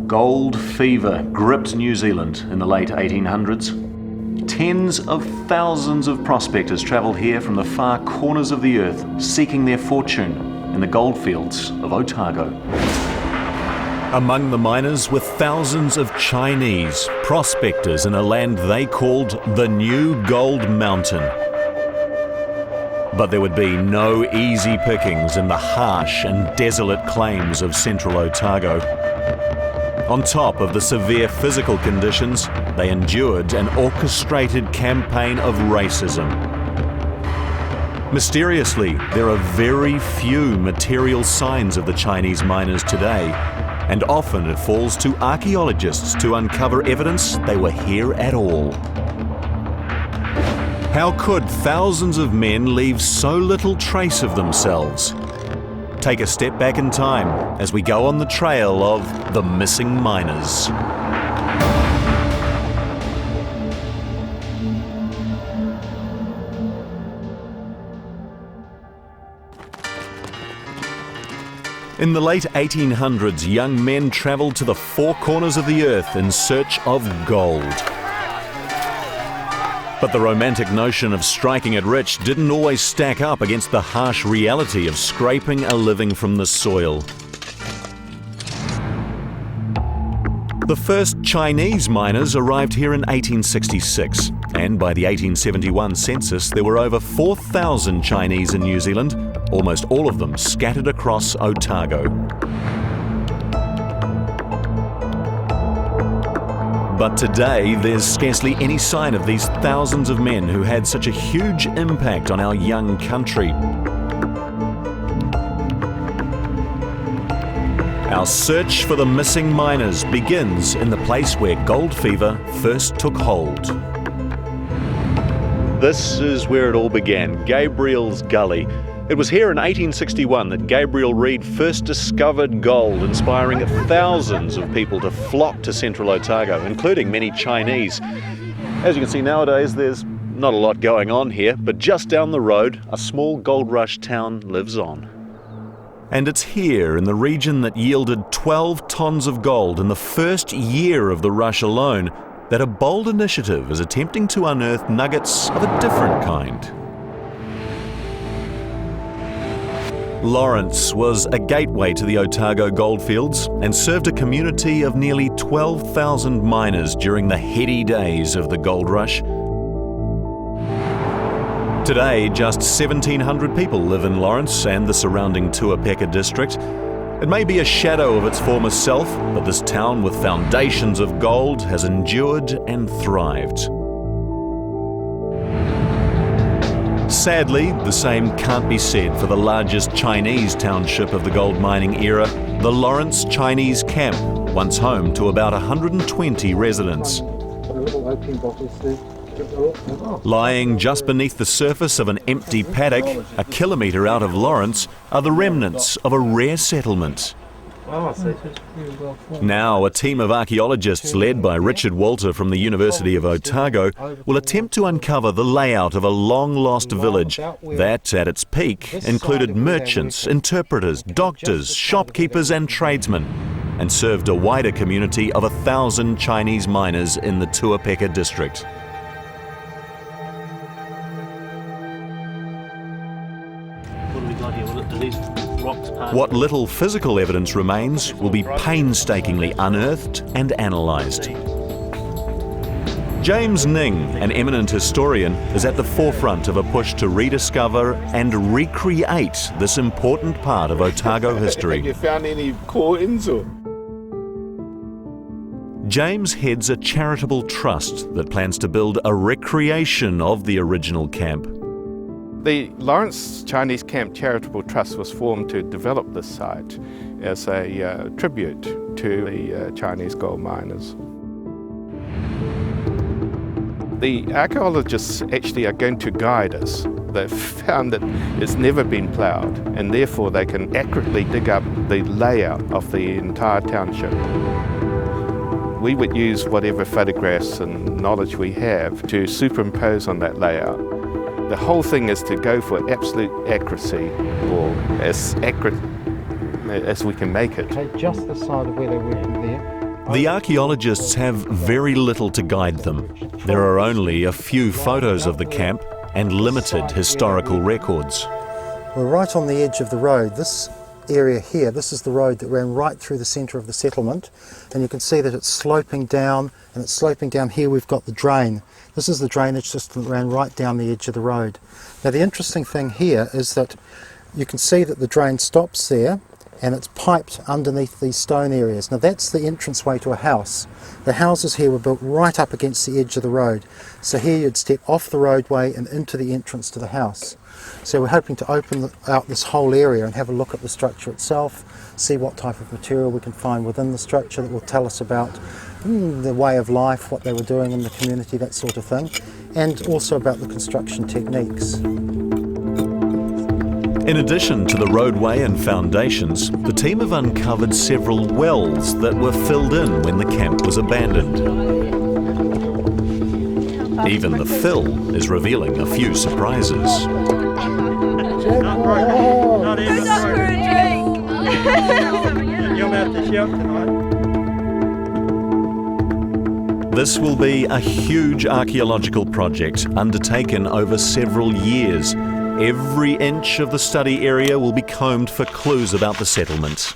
Gold fever gripped New Zealand in the late 1800s. Tens of thousands of prospectors travelled here from the far corners of the earth, seeking their fortune in the goldfields of Otago. Among the miners were thousands of Chinese prospectors in a land they called the New Gold Mountain. But there would be no easy pickings in the harsh and desolate claims of central Otago. On top of the severe physical conditions, they endured an orchestrated campaign of racism. Mysteriously, there are very few material signs of the Chinese miners today, and often it falls to archaeologists to uncover evidence they were here at all. How could thousands of men leave so little trace of themselves? Take a step back in time as we go on the trail of the missing miners. In the late 1800s, young men travelled to the four corners of the earth in search of gold. But the romantic notion of striking it rich didn't always stack up against the harsh reality of scraping a living from the soil. The first Chinese miners arrived here in 1866, and by the 1871 census there were over 4,000 Chinese in New Zealand, almost all of them scattered across Otago. But today, there's scarcely any sign of these thousands of men who had such a huge impact on our young country. Our search for the missing miners begins in the place where gold fever first took hold. This is where it all began, Gabriel's Gully. It was here in 1861 that Gabriel Reid first discovered gold, inspiring thousands of people to flock to central Otago, including many Chinese. As you can see nowadays, there's not a lot going on here, but just down the road, a small gold rush town lives on. And it's here, in the region that yielded 12 tons of gold in the first year of the rush alone, that a bold initiative is attempting to unearth nuggets of a different kind. Lawrence was a gateway to the Otago goldfields and served a community of nearly 12,000 miners during the heady days of the gold rush. Today, just 1,700 people live in Lawrence and the surrounding Tuapeka district. It may be a shadow of its former self, but this town with foundations of gold has endured and thrived. Sadly, the same can't be said for the largest Chinese township of the gold mining era, the Lawrence Chinese Camp, once home to about 120 residents. Lying just beneath the surface of an empty paddock, a kilometre out of Lawrence, are the remnants of a rare settlement. Now, a team of archaeologists led by Richard Walter from the University of Otago will attempt to uncover the layout of a long-lost village that, at its peak, included merchants, interpreters, doctors, shopkeepers and tradesmen, and served a wider community of 1,000 Chinese miners in the Tuapeka district. What have we got here? Do these rocks part? What little physical evidence remains will be painstakingly unearthed and analysed. James Ning, an eminent historian, is at the forefront of a push to rediscover and recreate this important part of Otago history. Have you found any coins or? James heads a charitable trust that plans to build a recreation of the original camp. The Lawrence Chinese Camp Charitable Trust was formed to develop this site as a tribute to the Chinese gold miners. The archaeologists actually are going to guide us. They've found that it's never been ploughed, and therefore they can accurately dig up the layout of the entire township. We would use whatever photographs and knowledge we have to superimpose on that layout. The whole thing is to go for absolute accuracy, or as accurate as we can make it. Take just the side of where they're working there. The archaeologists have very little to guide them. There are only a few photos of the camp and limited historical records. We're right on the edge of the road. This area here, this is the road that ran right through the centre of the settlement, and you can see that it's sloping down, and it's sloping down here. We've got the drain. This is the drainage system that ran right down the edge of the road. Now the interesting thing here is that you can see that the drain stops there and it's piped underneath these stone areas. Now that's the entranceway to a house. The houses here were built right up against the edge of the road. So here you'd step off the roadway and into the entrance to the house. So we're hoping to open out this whole area and have a look at the structure itself, see what type of material we can find within the structure that will tell us about the way of life, what they were doing in the community, that sort of thing, and also about the construction techniques. In addition to the roadway and foundations, the team have uncovered several wells that were filled in when the camp was abandoned. Even the fill is revealing a few surprises. Who's up for a drink? You'll have to shout tonight. This will be a huge archaeological project undertaken over several years. Every inch of the study area will be combed for clues about the settlement.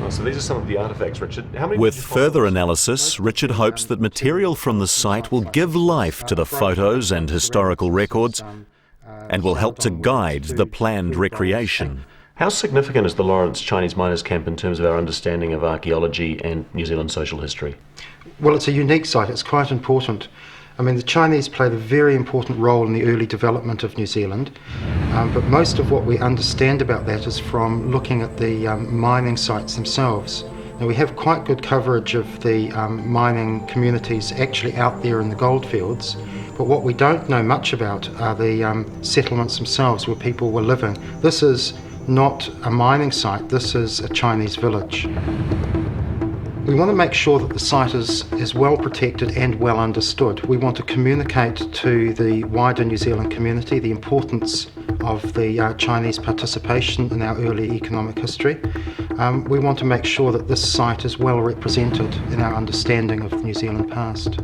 So these are some of the artefacts, Richard. How many With further analysis, Richard hopes that material from the site will give life to the photos and historical records and will help to guide the planned recreation. How significant is the Lawrence Chinese Miners Camp in terms of our understanding of archaeology and New Zealand social history? Well, it's a unique site. It's quite important. I mean, the Chinese played a very important role in the early development of New Zealand, but most of what we understand about that is from looking at the mining sites themselves. Now, we have quite good coverage of the mining communities actually out there in the goldfields, but what we don't know much about are the settlements themselves where people were living. This is not a mining site, this is a Chinese village. We want to make sure that the site is well protected and well understood. We want to communicate to the wider New Zealand community the importance of the Chinese participation in our early economic history. We want to make sure that this site is well represented in our understanding of the New Zealand past.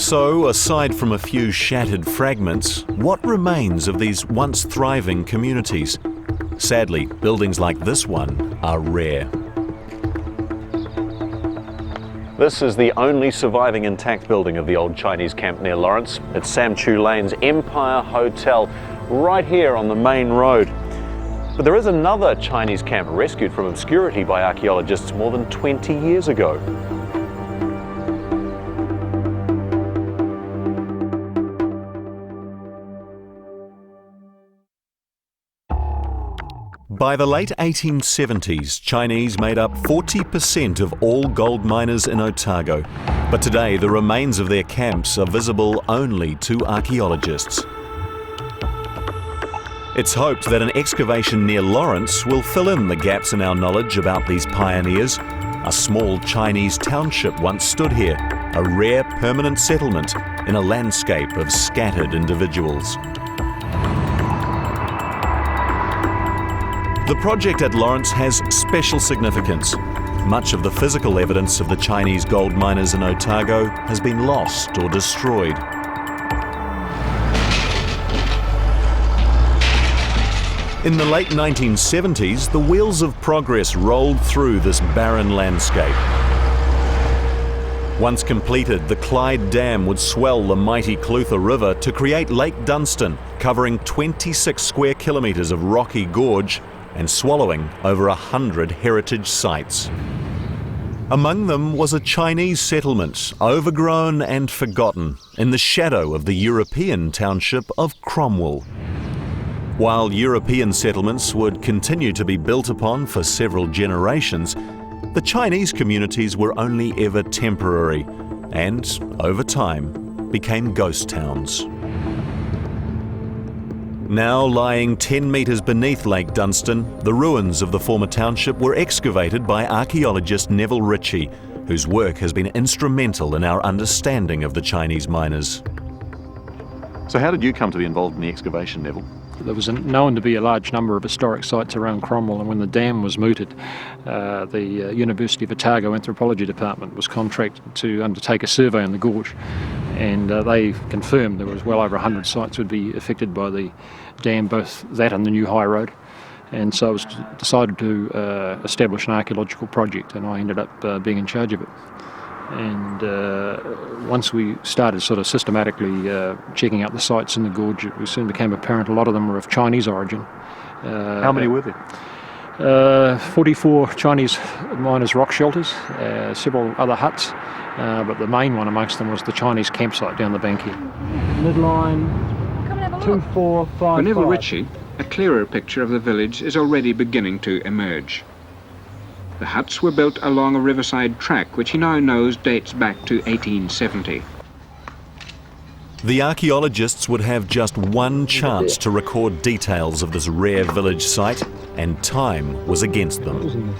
So, aside from a few shattered fragments, what remains of these once thriving communities? Sadly, buildings like this one are rare. This is the only surviving intact building of the old Chinese camp near Lawrence. It's Sam Chu Lane's Empire Hotel, right here on the main road. But there is another Chinese camp rescued from obscurity by archaeologists more than 20 years ago. By the late 1870s, Chinese made up 40% of all gold miners in Otago. But today, the remains of their camps are visible only to archaeologists. It's hoped that an excavation near Lawrence will fill in the gaps in our knowledge about these pioneers. A small Chinese township once stood here, a rare permanent settlement in a landscape of scattered individuals. The project at Lawrence has special significance. Much of the physical evidence of the Chinese gold miners in Otago has been lost or destroyed. In the late 1970s, the wheels of progress rolled through this barren landscape. Once completed, the Clyde Dam would swell the mighty Clutha River to create Lake Dunstan, covering 26 square kilometres of rocky gorge and swallowing over 100 heritage sites. Among them was a Chinese settlement, overgrown and forgotten, in the shadow of the European township of Cromwell. While European settlements would continue to be built upon for several generations, the Chinese communities were only ever temporary and, over time, became ghost towns. Now lying 10 metres beneath Lake Dunstan, the ruins of the former township were excavated by archaeologist Neville Ritchie, whose work has been instrumental in our understanding of the Chinese miners. So how did you come to be involved in the excavation, Neville? There was known to be a large number of historic sites around Cromwell, and when the dam was mooted, the University of Otago Anthropology Department was contracted to undertake a survey on the gorge, and they confirmed there was well over 100 sites would be affected by the dam, both that and the new high road. And so it was decided to establish an archaeological project, and I ended up being in charge of it. And once we started sort of systematically checking out the sites in the gorge, it soon became apparent a lot of them were of Chinese origin. How many were there? 44 Chinese miners' rock shelters, several other huts, but the main one amongst them was the Chinese campsite down the bank here. Midline 2455. For Neville Ritchie, a clearer picture of the village is already beginning to emerge. The huts were built along a riverside track, which he now knows dates back to 1870. The archaeologists would have just one chance to record details of this rare village site, and time was against them.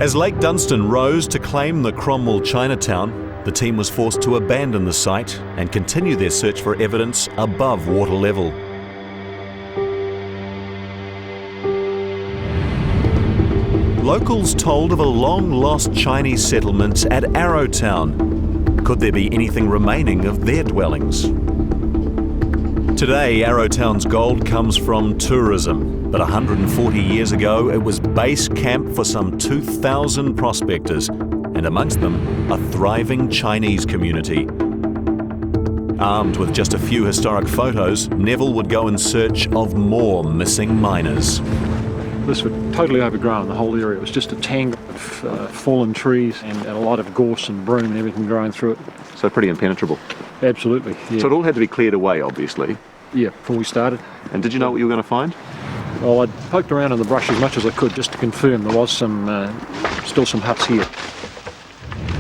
As Lake Dunstan rose to claim the Cromwell Chinatown, the team was forced to abandon the site and continue their search for evidence above water level. Locals told of a long-lost Chinese settlement at Arrowtown. Could there be anything remaining of their dwellings? Today, Arrowtown's gold comes from tourism, but 140 years ago, it was base camp for some 2,000 prospectors, and amongst them, a thriving Chinese community. Armed with just a few historic photos, Neville would go in search of more missing miners. This was totally overgrown, the whole area. It was just a tangle of fallen trees and a lot of gorse and broom and everything growing through it. So pretty impenetrable. Absolutely, yeah. So it all had to be cleared away, obviously. Yeah, before we started. And did you know what you were going to find? Well, I poked around in the brush as much as I could just to confirm there was some, still some huts here.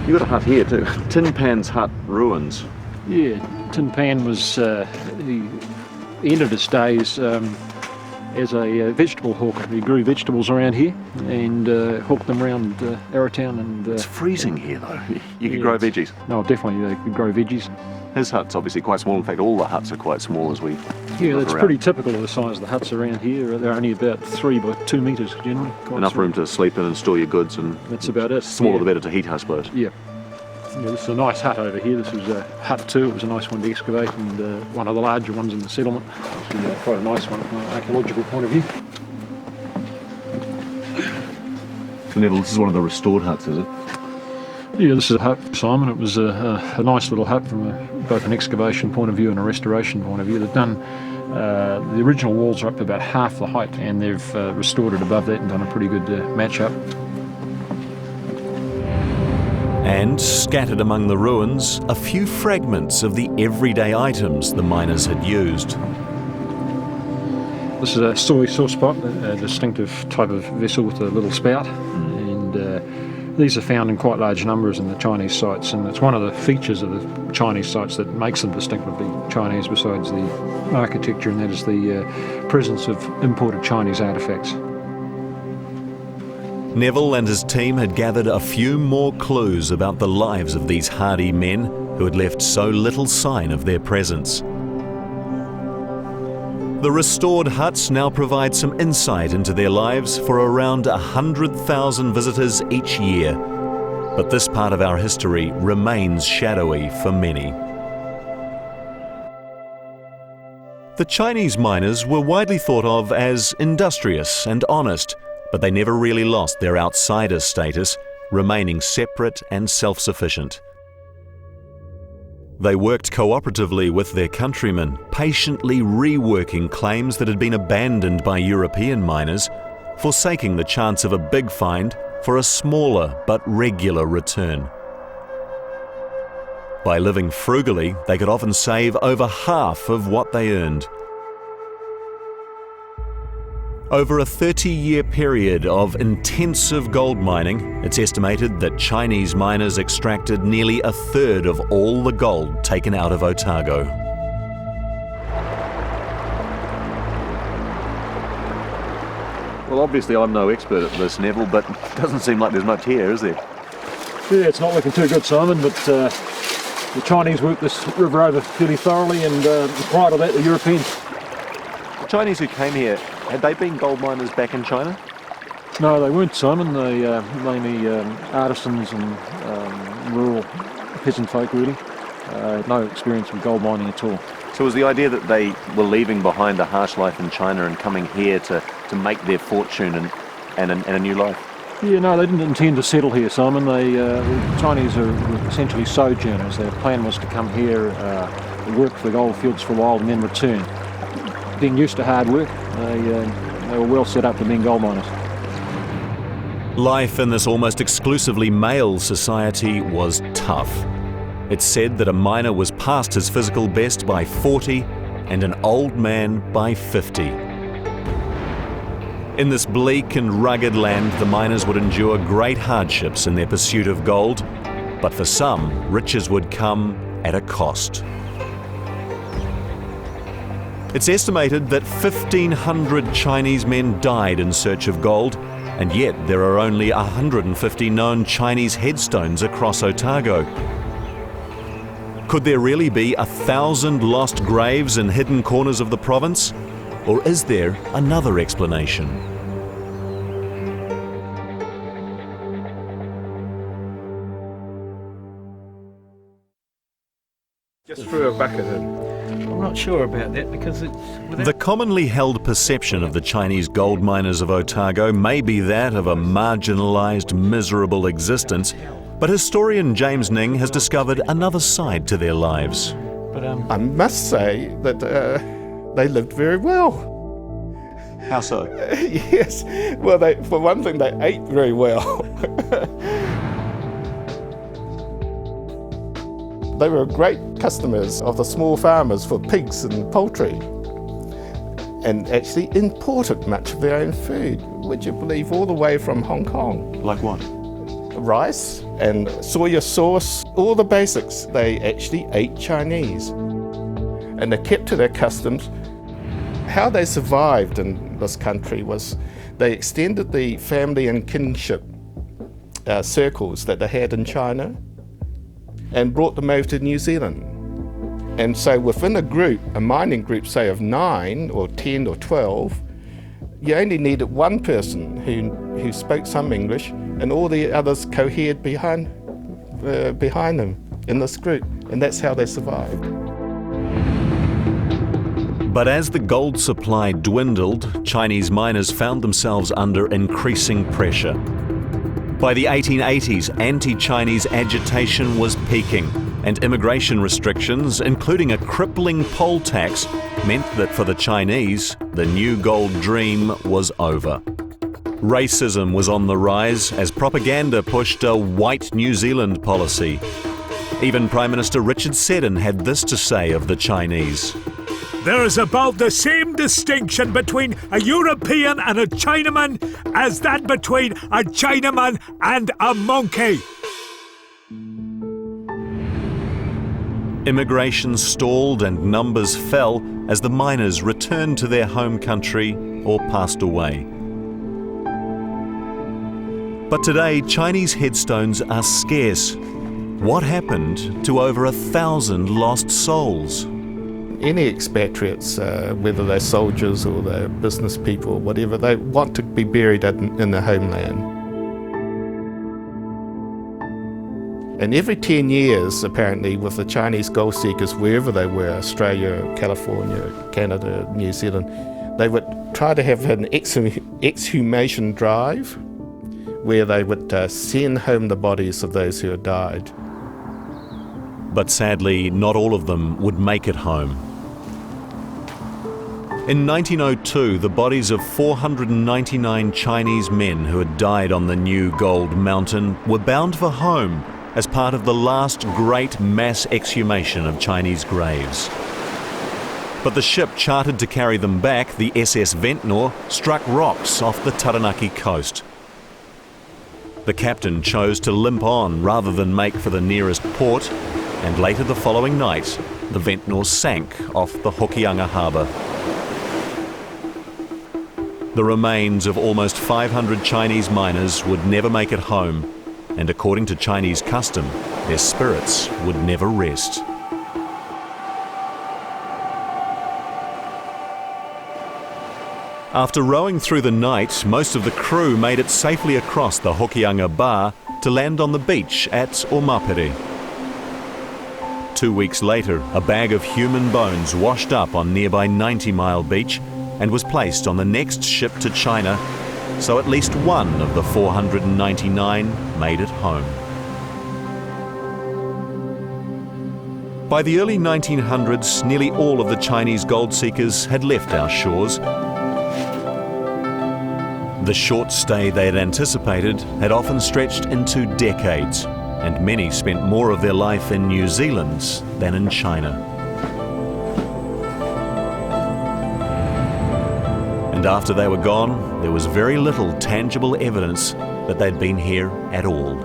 You got a hut here too. Tin Pan's hut ruins. Yeah, Tin Pan was, he ended his days as a vegetable hawker. He grew vegetables around here and hawked them around Arrowtown. And it's freezing here though. You could grow veggies. No, definitely you could grow veggies. His hut's obviously quite small. In fact, all the huts are quite small as we Yeah, look that's around. pretty typical of the size of the huts around here. They're only about 3 by 2 metres generally. Enough room to sleep in and store your goods, and that's about it. Smaller the better to heat, I suppose. Yeah. Yeah, this is a nice hut over here. This was hut 2. It was a nice one to excavate, and one of the larger ones in the settlement. It's quite a nice one from an archaeological point of view. So Neville, this is one of the restored huts, is it? Yeah, this is a hut, Simon. It was a nice little hut from both an excavation point of view and a restoration point of view. They've done, the original walls are up to about half the height, and they've restored it above that and done a pretty good match-up. And scattered among the ruins, a few fragments of the everyday items the miners had used. This is a soy saucepot, a distinctive type of vessel with a little spout, and these are found in quite large numbers in the Chinese sites, and it's one of the features of the Chinese sites that makes them distinctively Chinese, besides the architecture, and that is the presence of imported Chinese artefacts. Neville and his team had gathered a few more clues about the lives of these hardy men who had left so little sign of their presence. The restored huts now provide some insight into their lives for around 100,000 visitors each year. But this part of our history remains shadowy for many. The Chinese miners were widely thought of as industrious and honest, but they never really lost their outsider status, remaining separate and self-sufficient. They worked cooperatively with their countrymen, patiently reworking claims that had been abandoned by European miners, forsaking the chance of a big find for a smaller but regular return. By living frugally, they could often save over half of what they earned. Over a 30-year period of intensive gold mining, it's estimated that Chinese miners extracted nearly a third of all the gold taken out of Otago. Well, obviously I'm no expert at this, Neville, but it doesn't seem like there's much here, is there? Yeah, it's not looking too good, Simon, but The Chinese worked this river over fairly thoroughly, and prior to that, the Europeans. The Chinese who came here, had they been gold miners back in China? No, they weren't, Simon. They mainly artisans and rural peasant folk, really. Had no experience with gold mining at all. So was the idea that they were leaving behind a harsh life in China and coming here to make their fortune and a new life? Yeah, no, they didn't intend to settle here, Simon. The Chinese were essentially sojourners. Their plan was to come here, work the gold fields for a while and then return. Being used to hard work, they were well set up for being gold miners. Life in this almost exclusively male society was tough. It's said that a miner was past his physical best by 40 and an old man by 50. In this bleak and rugged land, the miners would endure great hardships in their pursuit of gold, but for some, riches would come at a cost. It's estimated that 1,500 Chinese men died in search of gold, and yet there are only 150 known Chinese headstones across Otago. Could there really be 1,000 lost graves in hidden corners of the province? Or is there another explanation? Just threw a bucket in. I'm not sure about that because it's... The commonly held perception of the Chinese gold miners of Otago may be that of a marginalised, miserable existence, but historian James Ning has discovered another side to their lives. But I must say that they lived very well. How so? Yes, well, for one thing, they ate very well. They were great customers of the small farmers for pigs and poultry, and actually imported much of their own food, would you believe, all the way from Hong Kong. Like what? Rice and soya sauce, all the basics. They actually ate Chinese, and they kept to their customs. How they survived in this country was they extended the family and kinship circles that they had in China and brought them over to New Zealand. And so within a group, a mining group, say of 9 or 10 or 12, you only needed one person who spoke some English, and all the others cohered behind them in this group, and that's how they survived. But as the gold supply dwindled, Chinese miners found themselves under increasing pressure. By the 1880s, anti-Chinese agitation was peaking, and immigration restrictions, including a crippling poll tax, meant that for the Chinese, the new gold dream was over. Racism was on the rise as propaganda pushed a white New Zealand policy. Even Prime Minister Richard Seddon had this to say of the Chinese. There is about the same distinction between a European and a Chinaman as that between a Chinaman and a monkey. Immigration stalled and numbers fell as the miners returned to their home country or passed away. But today, Chinese headstones are scarce. What happened to over 1,000 lost souls? Any expatriates, whether they're soldiers or they're business people or whatever, they want to be buried in their homeland. And every 10 years, apparently, with the Chinese gold seekers, wherever they were, Australia, California, Canada, New Zealand, they would try to have an exhumation drive where they would send home the bodies of those who had died. But sadly, not all of them would make it home. In 1902, the bodies of 499 Chinese men who had died on the new gold mountain were bound for home as part of the last great mass exhumation of Chinese graves. But the ship chartered to carry them back, the SS Ventnor, struck rocks off the Taranaki coast. The captain chose to limp on rather than make for the nearest port, and later the following night, the Ventnor sank off the Hokianga harbour. The remains of almost 500 Chinese miners would never make it home, and according to Chinese custom, their spirits would never rest. After rowing through the night, most of the crew made it safely across the Hokianga Bar to land on the beach at Omapere. 2 weeks later, a bag of human bones washed up on nearby 90 Mile Beach and was placed on the next ship to China, so at least one of the 499 made it home. By the early 1900s, nearly all of the Chinese gold seekers had left our shores. The short stay they had anticipated had often stretched into decades, and many spent more of their life in New Zealand than in China. And after they were gone, there was very little tangible evidence that they'd been here at all.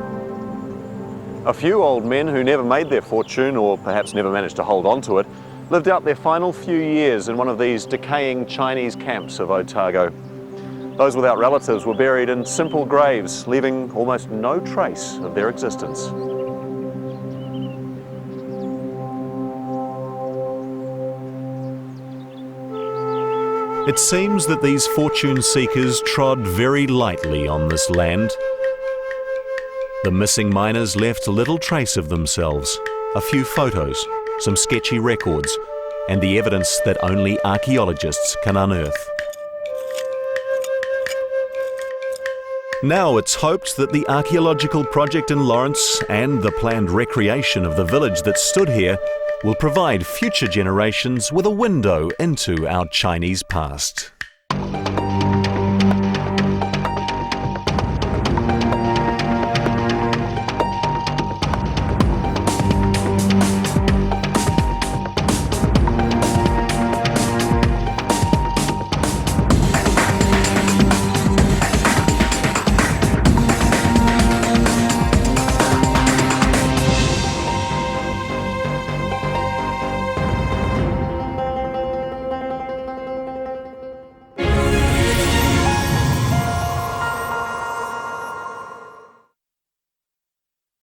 A few old men who never made their fortune, or perhaps never managed to hold on to it, lived out their final few years in one of these decaying Chinese camps of Otago. Those without relatives were buried in simple graves, leaving almost no trace of their existence. It seems that these fortune seekers trod very lightly on this land. The missing miners left little trace of themselves, a few photos, some sketchy records, and the evidence that only archaeologists can unearth. Now it's hoped that the archaeological project in Lawrence and the planned recreation of the village that stood here will provide future generations with a window into our Chinese past.